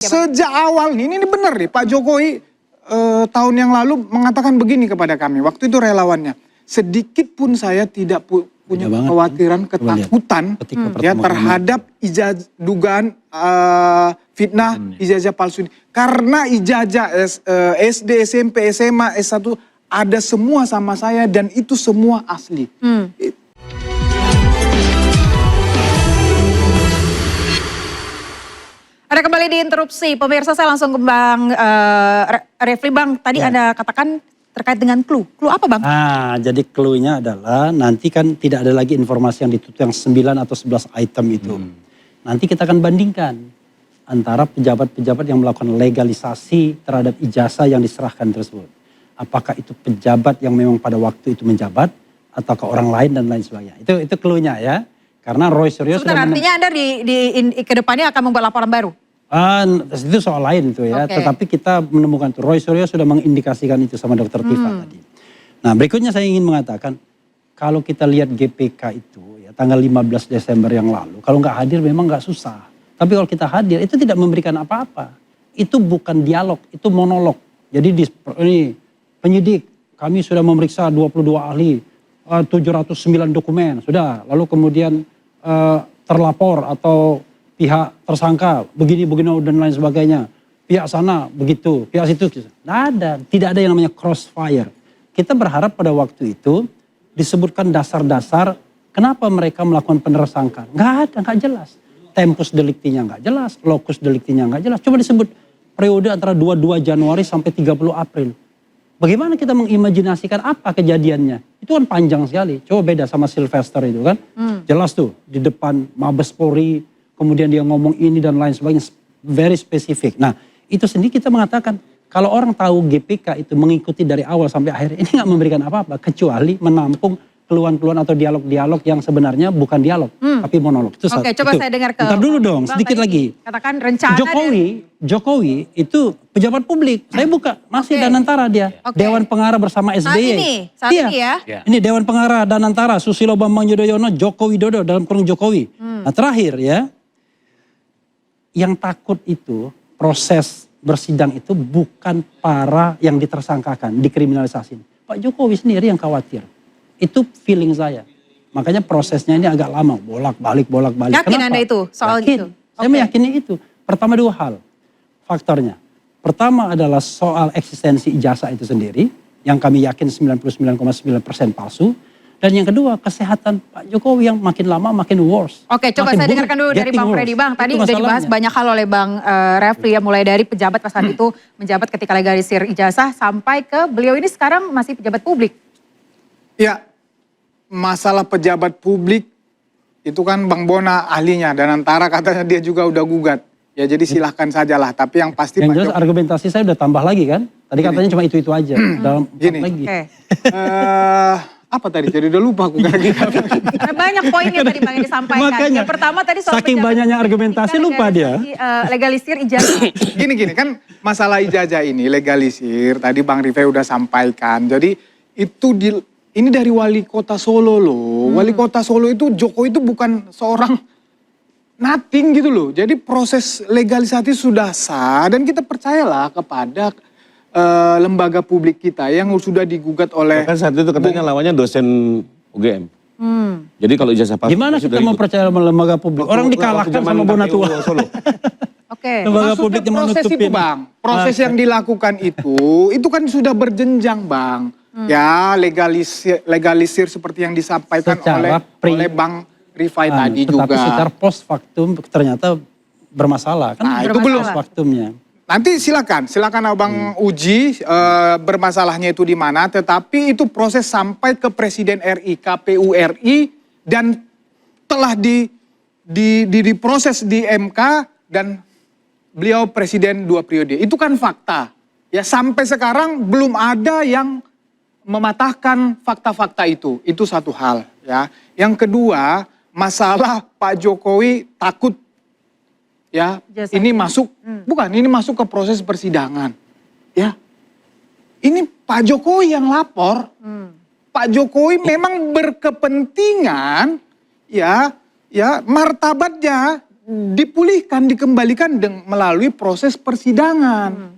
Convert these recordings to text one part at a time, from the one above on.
Sejak awal ini benar nih Pak Jokowi tahun yang lalu mengatakan begini kepada kami. Waktu itu relawannya, sedikit pun saya tidak punya kekhawatiran, ketakutan ya terhadap dugaan fitnah ijazah palsu ini. Karena ijazah SD, SMP, SMA, S1 ada semua sama saya dan itu semua asli. Ada kembali di interupsi, pemirsa saya langsung ke Bang Refli. Bang, tadi Anda katakan terkait dengan clue. Clue apa Bang? Jadi clue-nya adalah nanti kan tidak ada lagi informasi yang ditutup yang 9 atau 11 item itu. Nanti kita akan bandingkan antara pejabat-pejabat yang melakukan legalisasi terhadap ijazah yang diserahkan tersebut. Apakah itu pejabat yang memang pada waktu itu menjabat ataukah orang lain dan lain sebagainya. Itu clue-nya ya. Karena Roy Suryo sudah artinya Anda ke depannya akan membuat laporan baru? Itu soal lain itu ya. Tetapi kita menemukan itu. Roy Suryo sudah mengindikasikan itu sama Dr. Tifa tadi. Nah berikutnya saya ingin mengatakan. Kalau kita lihat GPK itu ya tanggal 15 Desember yang lalu. Kalau nggak hadir memang nggak susah. Tapi kalau kita hadir itu tidak memberikan apa-apa. Itu bukan dialog, itu monolog. Jadi ini penyidik kami sudah memeriksa 22 ahli. 709 dokumen sudah, lalu kemudian terlapor atau pihak tersangka begini dan lain sebagainya, pihak sana begitu, pihak situ, tidak ada yang namanya crossfire. Kita berharap pada waktu itu disebutkan dasar-dasar kenapa mereka melakukan penersangkaan, nggak jelas, tempus deliktinya nggak jelas, locus deliktinya nggak jelas, coba disebut periode antara 22 Januari sampai 30 April. Bagaimana kita mengimajinasikan apa kejadiannya? Itu kan panjang sekali. Coba beda sama Sylvester itu kan. Jelas tuh di depan Mabes Polri. Kemudian dia ngomong ini dan lain sebagainya. Very specific. Nah itu sendiri kita mengatakan. Kalau orang tahu GPK itu mengikuti dari awal sampai akhir. Ini gak memberikan apa-apa. Kecuali menampung keluhan-keluhan atau dialog-dialog yang sebenarnya bukan dialog. Tapi monolog. Oke, coba saya dengar ke... Bentar dulu dong, sedikit lagi. Katakan rencana Jokowi itu pejabat publik. Saya buka, masih Danantara dia. Dewan Pengarah bersama SBY. Saat ini ya? Ini Dewan Pengarah Danantara, Susilo Bambang Yudhoyono, Joko Widodo dalam kurung Jokowi. Nah terakhir ya, yang takut itu proses bersidang itu bukan para yang ditersangkakan, dikriminalisasi. Pak Jokowi sendiri yang khawatir. Itu feeling saya. Makanya prosesnya ini agak lama, bolak-balik. Yakin Kenapa? Anda itu soal itu? Saya meyakini itu. Pertama dua hal faktornya. Pertama adalah soal eksistensi ijazah itu sendiri, yang kami yakin 99,9% palsu. Dan yang kedua kesehatan Pak Jokowi yang makin lama makin worse. Oke, coba saya dengarkan dulu dari Bang Freddy. Bang, tadi sudah dibahas banyak hal oleh Bang Refli ya, mulai dari pejabat pada saat itu menjabat ketika legalisir ijazah sampai ke beliau ini sekarang masih pejabat publik. Ya, masalah pejabat publik itu kan Bang Bona ahlinya dan antara katanya dia juga udah gugat. Ya jadi silahkan sajalah, tapi yang pasti... Yang jelas argumentasi saya udah tambah lagi kan. Tadi katanya cuma itu aja. Dalam lagi. Apa tadi? Jadi udah lupa aku. Banyak poinnya tadi Bang yang disampaikan. Makanya, yang pertama tadi soal saking banyaknya argumentasi lupa dia. Legalisir ijazah. Gini kan masalah ijazah ini legalisir. Tadi Bang Rifai udah sampaikan. Jadi itu ini dari wali kota Solo loh. Wali kota Solo itu Jokowi itu bukan seorang nothing gitu loh. Jadi proses legalisasi sudah sah dan kita percayalah kepada lembaga publik kita yang sudah digugat oleh... Kan saat itu katanya lawannya dosen UGM. Jadi kalau ijazah palsu... Gimana kita mau percaya sama lembaga publik? Orang dikalahkan sama Bonatua. Lembaga publik yang proses itu Bang. Proses yang dilakukan itu kan sudah berjenjang Bang. Ya legalisir seperti yang disampaikan oleh Bang Rifai tadi juga. Tapi secara post factum ternyata bermasalah kan. Nah itu belum. Post factumnya. Nanti silakan Abang uji bermasalahnya itu di mana. Tetapi itu proses sampai ke Presiden RI, KPU RI dan telah diproses di MK dan beliau presiden 2 periode. Itu kan fakta. Ya sampai sekarang belum ada yang mematahkan fakta-fakta itu. Itu satu hal ya. Yang kedua, masalah Pak Jokowi takut ya, ini masuk ini masuk ke proses persidangan. Ya. Ini Pak Jokowi yang lapor. Pak Jokowi memang berkepentingan ya martabatnya dipulihkan, dikembalikan melalui proses persidangan.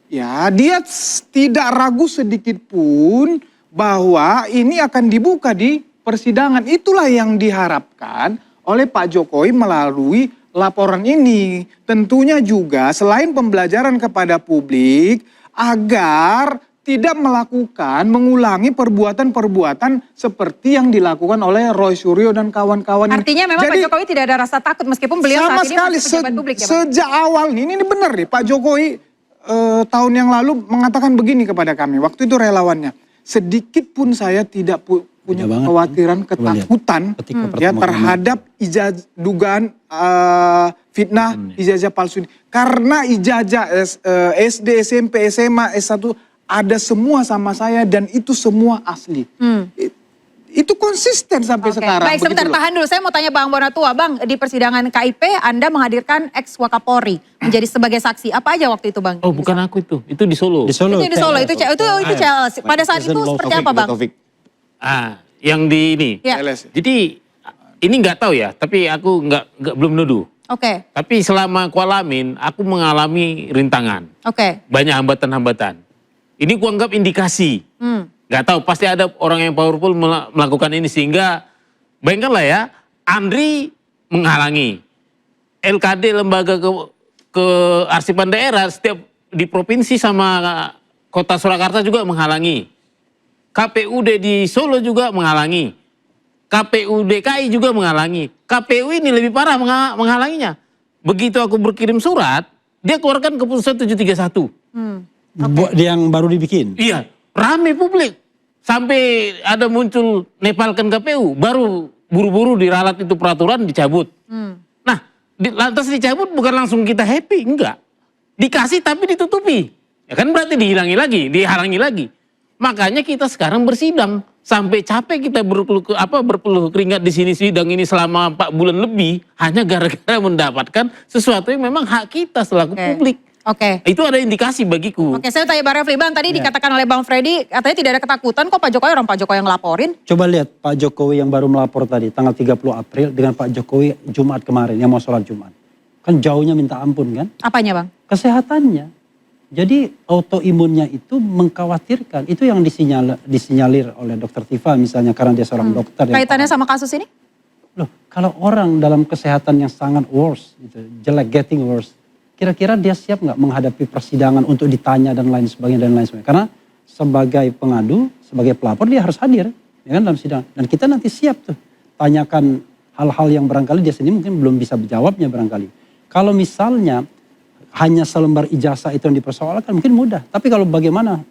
Ya, dia tidak ragu sedikit pun bahwa ini akan dibuka di persidangan. Itulah yang diharapkan oleh Pak Jokowi melalui laporan ini. Tentunya juga selain pembelajaran kepada publik agar tidak mengulangi perbuatan-perbuatan seperti yang dilakukan oleh Roy Suryo dan kawan-kawan. Artinya memang Pak Jokowi tidak ada rasa takut meskipun beliau saat ini masih pejabat publik ya Bang? Sejak awal ini benar nih Pak Jokowi tahun yang lalu mengatakan begini kepada kami. Waktu itu relawannya, sedikit pun saya tidak punya kekhawatiran, ketakutan ya terhadap dugaan fitnah ijazah palsu ini. Karena ijazah SD, SMP, SMA, S1 ada semua sama saya dan itu semua asli. Itu konsisten sampai sekarang. Baik, sebentar tahan dulu. Saya mau tanya Bang Bonatua. Bang, di persidangan KIP Anda menghadirkan ex Wakapolri menjadi sebagai saksi. Apa aja waktu itu Bang? Oh bukan aku itu di Solo. Di Solo. Itu di Solo, itu CLS. Pada saat itu seperti apa Bang? Yang di ini. Ya. Jadi ini nggak tahu ya, tapi aku nggak belum nuduh. Oke. Tapi selama kualamin, aku mengalami rintangan. Oke. Banyak hambatan-hambatan. Ini kuanggap indikasi. Nggak tahu, pasti ada orang yang powerful melakukan ini sehingga bayangkanlah ya, Andri menghalangi. LKD lembaga kearsipan daerah setiap di provinsi sama kota Surakarta juga menghalangi. KPUD di Solo juga menghalangi. KPU DKI juga menghalangi. KPU ini lebih parah menghalanginya. Begitu aku berkirim surat, dia keluarkan keputusan 731. Yang baru dibikin? Iya, rame publik. Sampai ada muncul nepalkan KPU, baru buru-buru diralat itu peraturan dicabut. Nah, lantas dicabut bukan langsung kita happy, enggak. Dikasih tapi ditutupi. Ya kan berarti dihalangi lagi. Makanya kita sekarang bersidang. Sampai capek kita berpeluh keringat di sini sidang ini selama 4 bulan lebih. Hanya gara-gara mendapatkan sesuatu yang memang hak kita selaku publik. Oke. Itu ada indikasi bagiku. Oke, saya tanya Bang Refli. Bang, tadi dikatakan oleh Bang Freddy, katanya tidak ada ketakutan kok Pak Jokowi, orang Pak Jokowi yang ngelaporin. Coba lihat Pak Jokowi yang baru melapor tadi, tanggal 30 April dengan Pak Jokowi Jumat kemarin, yang mau sholat Jumat. Kan jauhnya minta ampun kan? Apanya Bang? Kesehatannya. Jadi autoimunnya itu mengkhawatirkan. Itu yang disinyalir oleh Dr. Tifa misalnya, karena dia seorang dokter. Kaitannya sama kasus ini? Loh, kalau orang dalam kesehatan yang sangat worse, gitu, jelek, getting worse, kira-kira dia siap nggak menghadapi persidangan untuk ditanya dan lain sebagainya. Karena sebagai pengadu, sebagai pelapor dia harus hadir ya kan, dalam sidang. Dan kita nanti siap tuh tanyakan hal-hal yang barangkali dia sendiri mungkin belum bisa menjawabnya barangkali. Kalau misalnya hanya selembar ijazah itu yang dipersoalkan mungkin mudah. Tapi kalau bagaimana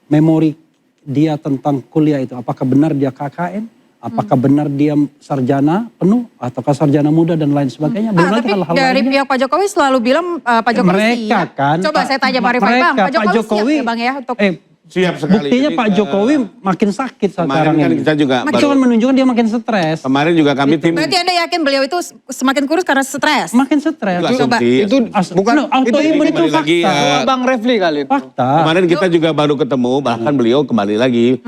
memori dia tentang kuliah itu, apakah benar dia KKN? Apakah benar dia sarjana penuh ataukah sarjana muda dan lain sebagainya. Belum lagi hal-hal dari lainnya. pihak Pak Jokowi selalu bilang Pak Jokowi mereka siap. kan. Coba saya tanya Pak Rifai, Bang, Pak Jokowi siap ya Bang ya untuk siap sekali. Buktinya Jadi, Pak Jokowi makin sakit sekarang kan ini. kita juga Itu kan menunjukkan dia makin stres. kemarin juga kami tim berarti Anda yakin beliau itu semakin kurus karena stres? Makin stres. Coba. Itu bukan autoimun itu kembali lagi, fakta. Bang Refli kali itu. Fakta. kemarin kita juga baru ketemu, bahkan beliau kembali lagi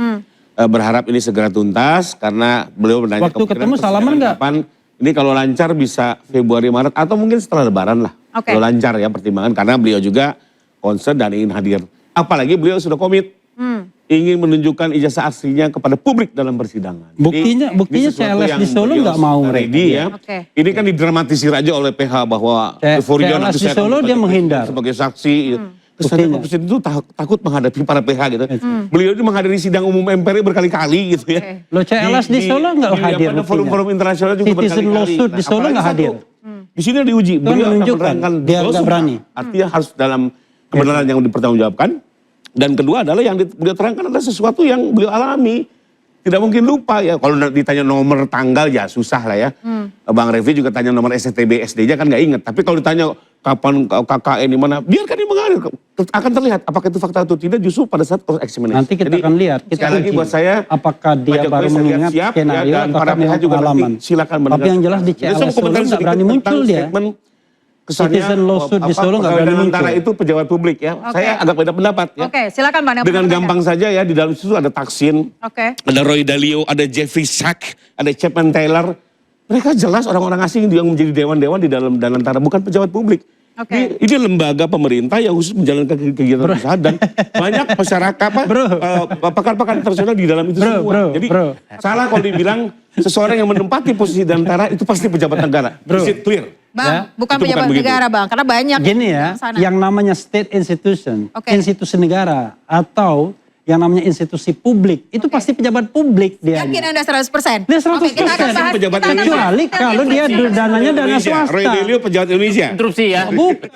berharap ini segera tuntas karena beliau menanya Waktu ketemu salaman nggak? kapan ini kalau lancar bisa Februari Maret atau mungkin setelah Lebaran lah. Oke. Kalau lancar ya pertimbangan karena beliau juga concern dan ingin hadir. Apalagi beliau sudah komit ingin menunjukkan ijazah aslinya kepada publik dalam persidangan. Buktinya Ini sesuatu CLS yang di Solo beliau nggak mau ready ya. Oke. Ini kan didramatisir aja oleh PH bahwa euforia CLS di Solo dia menghindar. sebagai saksi. Kesannya Pak Presiden itu takut menghadapi para PH gitu. Beliau itu menghadiri sidang umum MPR berkali-kali gitu ya. Lo CLS di Solo nggak hadir. Pada forum-forum internasional juga Citizen berkali-kali. lawsuit di Solo apalagi nggak hadir. Di sini diuji. Itu Beliau akan menunjukkan menerangkan dia nggak dosa. berani. Artinya harus dalam kebenaran yang dipertanggungjawabkan. Dan kedua adalah yang beliau terangkan adalah sesuatu yang beliau alami. Tidak mungkin lupa ya. Kalau ditanya nomor tanggal ya susah lah ya. Bang Refli juga tanya nomor STB SD-nya kan nggak inget. Tapi kalau ditanya kapan KKN di mana, biarkan dia mengalir. Akan terlihat apakah itu fakta atau tidak justru pada saat proses examination. Nanti kita akan lihat. Kita sekali lagi uji. buat saya, Apakah dia Pak Jokowi baru saya lihat mengingat siap, skenario dan atau para memang pihak juga pengalaman. nanti silakan mendengar. Tapi yang jelas di Jadi saya CLS mau Solo komentar nggak sedikit berani tentang muncul dia. statement kesannya Citizen lawsuit di Solo nggak berani muncul. antara itu pejabat publik ya. Oke. Saya agak beda pendapat ya. Oke, silakan Bang. yang Dengan pertama gampang saja ya di dalam situ ada Taksin, Oke. ada Roy Dalio, ada Jeffrey Sachs, ada Chapman Taylor. Mereka jelas orang-orang asing yang menjadi dewan-dewan di dalam dan antara bukan pejabat publik. Oke. Ini lembaga pemerintah yang khusus menjalankan kegiatan usaha dan banyak masyarakat pakar-pakar internasional di dalam itu semua. Jadi salah kalau dibilang seseorang yang menempati posisi di antara itu pasti pejabat negara. Is it clear? Bang, Ya, bukan itu pejabat bukan begitu. negara Bang, karena banyak Gini ya, sana. yang namanya state institution, Oke. institusi negara atau yang namanya institusi publik, itu pasti pejabat publik dia. Yakin Anda 100%? Dia 100%. Oke, kita akan bahas. Pejabat kita akan Indonesia. bahas. Kecuali kalau dia dananya dana Indonesia. swasta. Roy Delio pejabat Indonesia. Interupsi ya. Bukan.